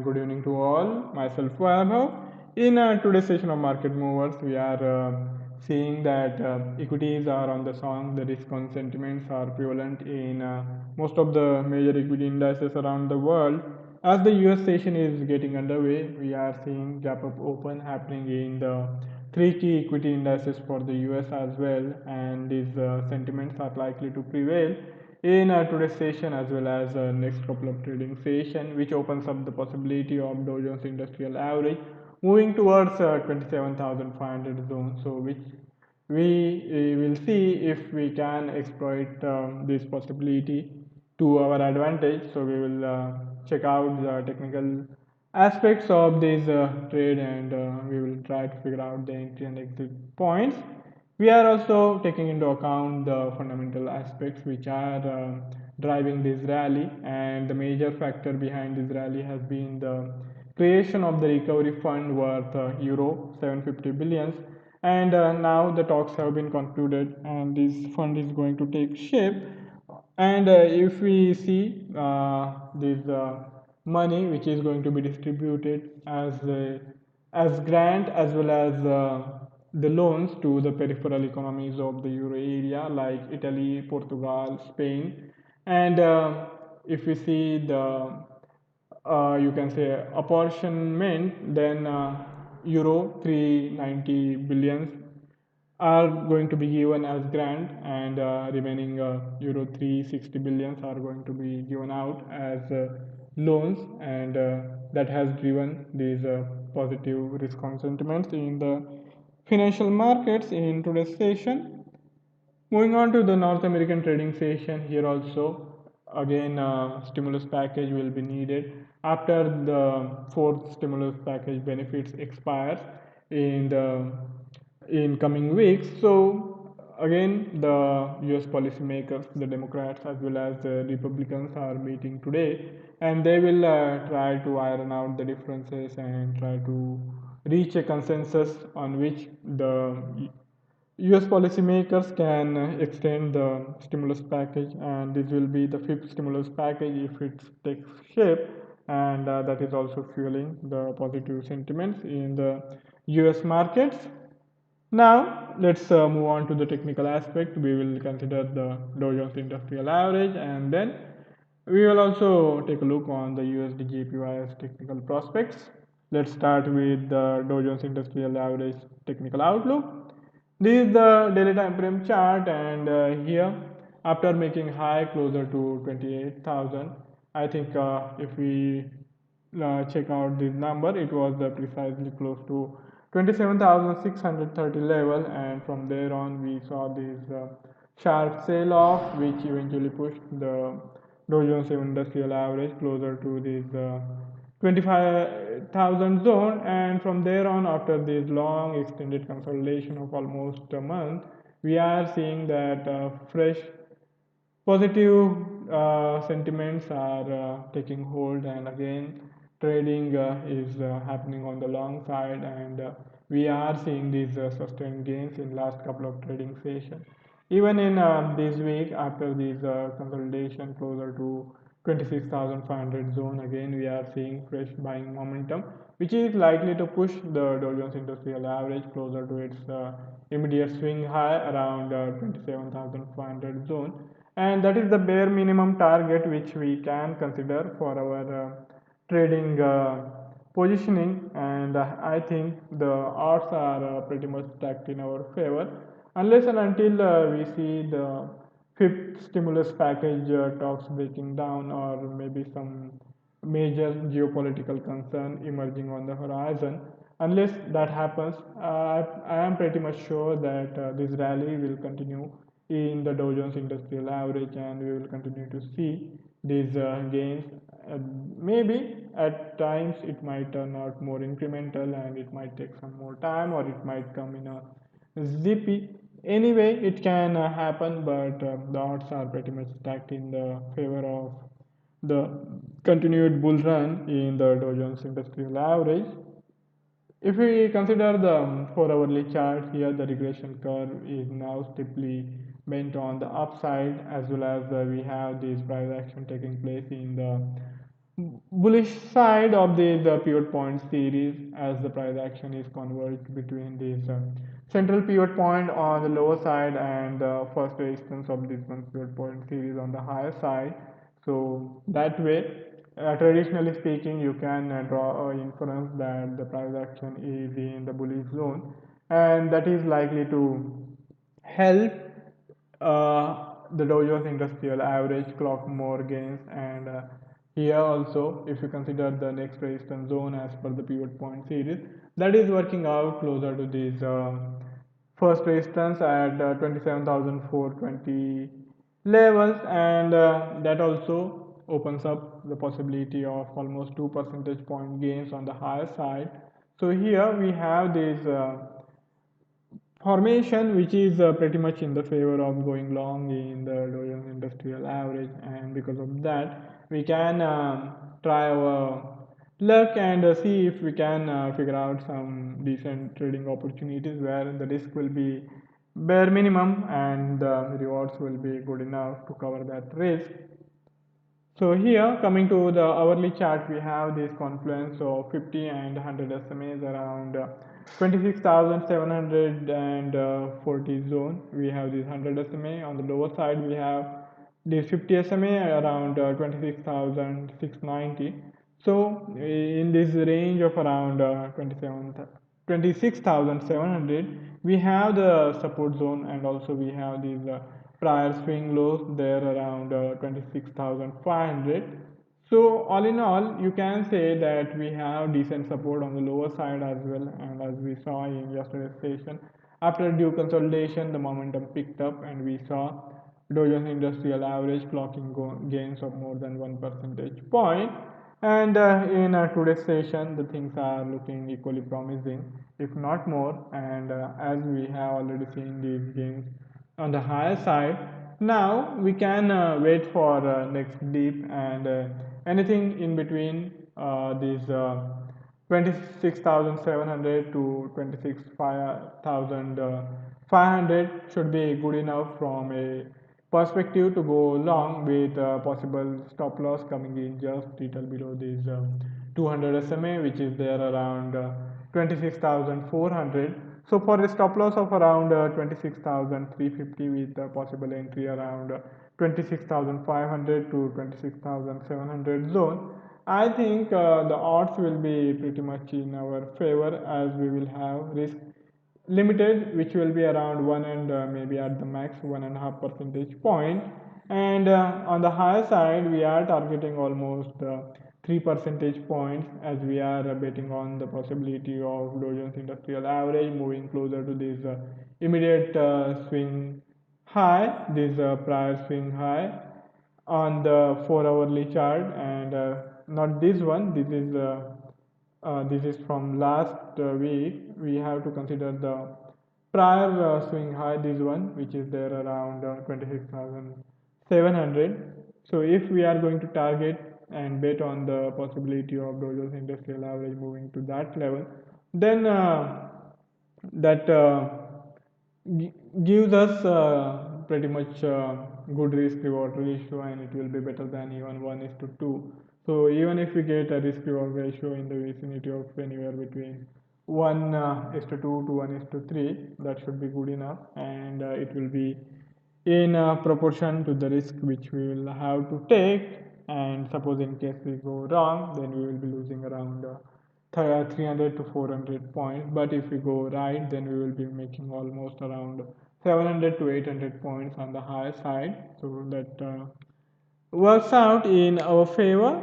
good evening to all. Myself Vaibhav. In today's session of Market Movers, we are seeing that equities are on the song. The risk on sentiments are prevalent in most of the major equity indices around the world. As the US session is getting underway, we are seeing gap up open happening in the three key equity indices for the US as well, and these sentiments are likely to prevail in today's session as well as next couple of trading session, which opens up the possibility of Dow Jones Industrial Average moving towards 27,500 zone. So which we will see if we can exploit this possibility to our advantage. So we will check out the technical aspects of this trade, and we will try to figure out the entry and exit points. We are also taking into account the fundamental aspects which are driving this rally, and the major factor behind this rally has been the creation of the recovery fund worth euro 750 billions, and now the talks have been concluded and this fund is going to take shape. And if we see this money which is going to be distributed as grant as well as the loans to the peripheral economies of the euro area like Italy, Portugal, Spain, and if we see the you can say apportionment, then euro 390 billions are going to be given as grant, and remaining euro 360 billions are going to be given out as loans, and that has driven these positive risk on sentiments in the financial markets in today's session. Moving on to the North American trading session, here also again stimulus package will be needed after the fourth stimulus package benefits expires in the in coming weeks. So again, the U.S. policymakers, the Democrats as well as the Republicans, are meeting today, and they will try to iron out the differences and try to reach a consensus on which the US policymakers can extend the stimulus package, and this will be the fifth stimulus package if it takes shape, and that is also fueling the positive sentiments in the US markets. Now, let's move on to the technical aspect. We will consider the Dow Jones Industrial Average, and then we will also take a look on the USD JPY's technical prospects. Let's start with the Dow Jones Industrial Average technical outlook. This is the daily time frame chart, and here, after making high closer to 28,000, I think if we check out this number, it was precisely close to 27,630 level, and from there on we saw this sharp sell off which eventually pushed the Dow Jones Industrial Average closer to this 25,000 zone, and from there on, after this long extended consolidation of almost a month, we are seeing that fresh positive sentiments are taking hold, and again trading is happening on the long side, and we are seeing these sustained gains in last couple of trading sessions. Even in this week, after this consolidation closer to 26,500 zone, again we are seeing fresh buying momentum, which is likely to push the Dow Jones Industrial Average closer to its immediate swing high around 27,500 zone, and that is the bare minimum target which we can consider for our trading positioning, and I think the odds are pretty much stacked in our favor unless and until we see the fifth stimulus package talks breaking down, or maybe some major geopolitical concern emerging on the horizon. Unless that happens, I am pretty much sure that this rally will continue in the Dow Jones Industrial Average, and we will continue to see these gains. Maybe at times it might turn out more incremental, and it might take some more time, or it might come in a zippy. Anyway, it can happen, but the odds are pretty much stacked in the favor of the continued bull run in the Dow Jones Industrial Average. If we consider the 4 hourly chart here, the regression curve is now steeply bent on the upside, as well as we have this price action taking place in the bullish side of the pivot point series as the price action is converged between these central pivot point on the lower side and the first resistance of this one pivot point series on the higher side. So that way, traditionally speaking, you can draw an inference that the price action is in the bullish zone, and that is likely to help the Dow Jones Industrial Average clock more gains. And here also, if you consider the next resistance zone as per the pivot point series, that is working out closer to this first resistance at 27,420 levels, and that also opens up the possibility of almost 2 percentage point gains on the higher side. So here we have this formation which is pretty much in the favor of going long in the Dow Jones Industrial Average, and because of that we can try our luck and see if we can figure out some decent trading opportunities where the risk will be bare minimum and the rewards will be good enough to cover that risk. So here, coming to the hourly chart, we have this confluence of 50 and 100 SMAs around 26,740 zone. We have this 100 SMA. On the lower side, we have this 50 SMA around 26,690. So in this range of around 26,700, we have the support zone, and also we have these prior swing lows there around 26,500. So all in all, you can say that we have decent support on the lower side as well. And as we saw in yesterday's session, after due consolidation, the momentum picked up, and we saw Dow Jones Industrial Average clocking gains of more than 1 percentage point. And in today's session, the things are looking equally promising, if not more. And as we have already seen these gains on the higher side, now we can wait for next dip, and anything in between these 26,700 to 26,500 should be good enough from a perspective to go long, with possible stop loss coming in just little below this 200 SMA, which is there around 26,400. So for a stop loss of around 26,350 with a possible entry around 26,500 to 26,700 zone, I think the odds will be pretty much in our favor, as we will have risk limited, which will be around one, and maybe at the max 1.5 percentage point. And on the higher side, we are targeting almost 3 percentage points, as we are betting on the possibility of Dow Jones Industrial Average moving closer to this immediate swing high, this prior swing high on the 4 hourly chart. And not this one, this is from last week. We have to consider the prior swing high, this one, which is there around 26,700. So if we are going to target and bet on the possibility of Dow Jones Industrial Average moving to that level, then that gives us pretty much good risk reward ratio, and it will be better than even 1 is to 2. So even if we get a risk reward ratio in the vicinity of anywhere between 1 is to 2 to 1 is to 3, that should be good enough, and it will be in proportion to the risk which we will have to take. And suppose in case we go wrong, then we will be losing around 300 to 400 points. But if we go right, then we will be making almost around 700 to 800 points on the higher side. So that works out in our favor.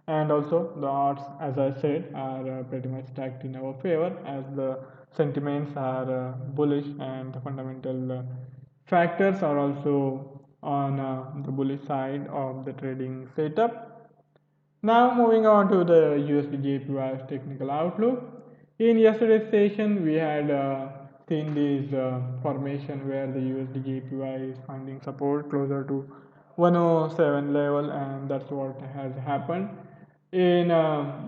And also the odds, as I said, are pretty much stacked in our favor, as the sentiments are bullish, and the fundamental factors are also on the bullish side of the trading setup. Now moving on to the USD JPY's technical outlook. In yesterday's session, we had seen this formation where the USD JPY is finding support closer to 107 level, and that's what has happened in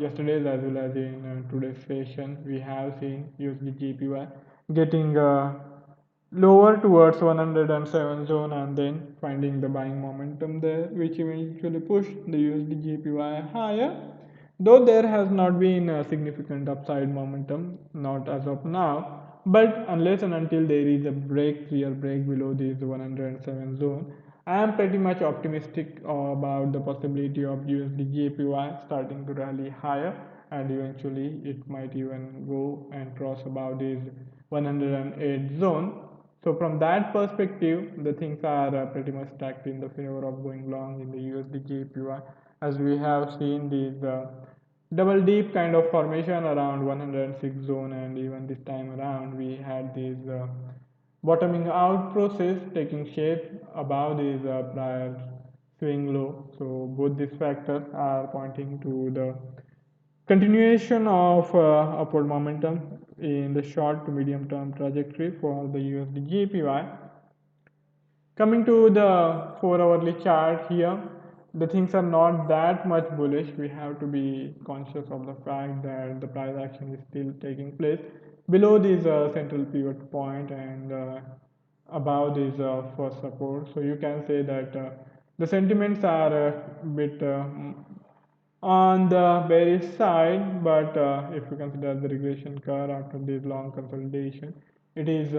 yesterday's as well as in today's session. We have seen USD JPY getting lower towards 107 zone and then finding the buying momentum there, which eventually pushed the USD JPY higher. Though there has not been a significant upside momentum, not as of now, but unless and until there is a break, clear break below this 107 zone, I am pretty much optimistic about the possibility of USD JPY starting to rally higher, and eventually it might even go and cross above this 108 zone. So from that perspective, the things are pretty much stacked in the favor of going long in the USD JPY, as we have seen these double deep kind of formation around 106 zone, and even this time around we had this bottoming out process taking shape above this prior swing low. So both these factors are pointing to the continuation of upward momentum in the short to medium term trajectory for the USD JPY. Coming to the 4 hourly chart here, the things are not that much bullish. We have to be conscious of the fact that the price action is still taking place below this central pivot point and above this first support. So you can say that the sentiments are a bit on the bearish side, but if you consider the regression curve after this long consolidation, it is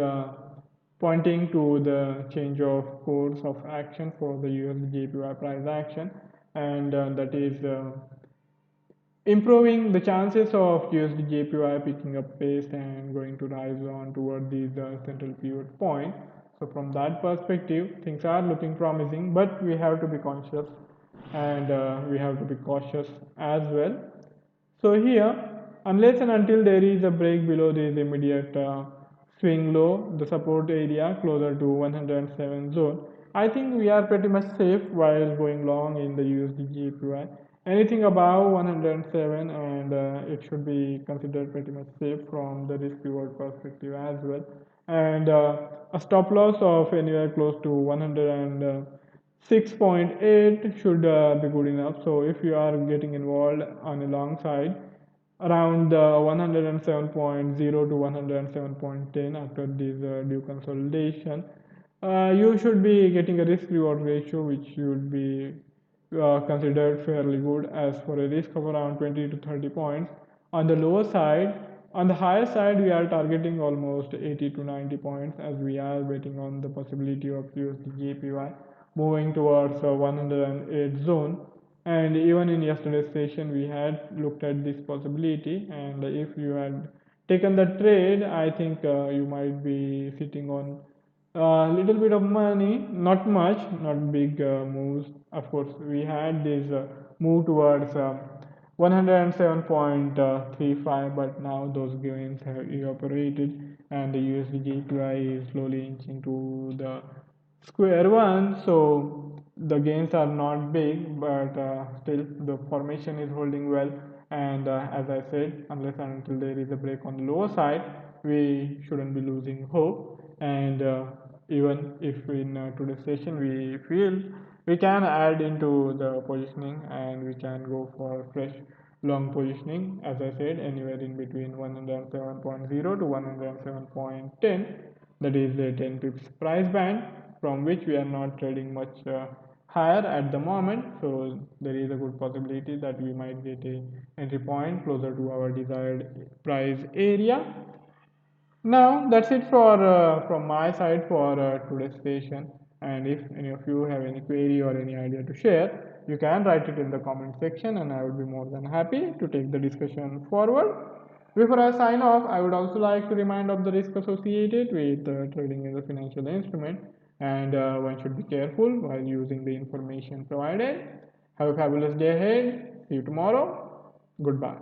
pointing to the change of course of action for the USD price action, and that is improving the chances of USD JPY picking up pace and going to rise on toward the central pivot point. So from that perspective, things are looking promising, but we have to be conscious and we have to be cautious as well. So here, unless and until there is a break below this immediate swing low, the support area closer to 107 zone, I think we are pretty much safe while going long in the USD JPY. Anything above 107 and it should be considered pretty much safe from the risk reward perspective as well. And a stop loss of anywhere close to 106.8 should be good enough. So if you are getting involved on a long side around 107.0 to 107.10 after this due consolidation, you should be getting a risk reward ratio which should be considered fairly good, as for a risk of around 20 to 30 points on the lower side. On the higher side, we are targeting almost 80 to 90 points, as we are waiting on the possibility of USD JPY moving towards 108 zone. And even in yesterday's session, we had looked at this possibility. And if you had taken the trade, I think you might be sitting on a little bit of money, not much, not big moves. Of course, we had this move towards 107.35, but now those gains have evaporated, and the USD JPY is slowly inching to the square one. So the gains are not big, but still the formation is holding well. And as I said, unless and until there is a break on the lower side, we shouldn't be losing hope. And even if in today's session we feel we can add into the positioning and we can go for fresh long positioning, as I said, anywhere in between 107.0 to 107.10, that is a 10 pips price band, from which we are not trading much higher at the moment. So there is a good possibility that we might get a entry point closer to our desired price area. Now that's it for from my side for today's session. And if any of you have any query or any idea to share, you can write it in the comment section, and I would be more than happy to take the discussion forward. Before I sign off, I would also like to remind of the risk associated with trading as a financial instrument, and one should be careful while using the information provided. Have a fabulous day ahead. See you tomorrow. Goodbye.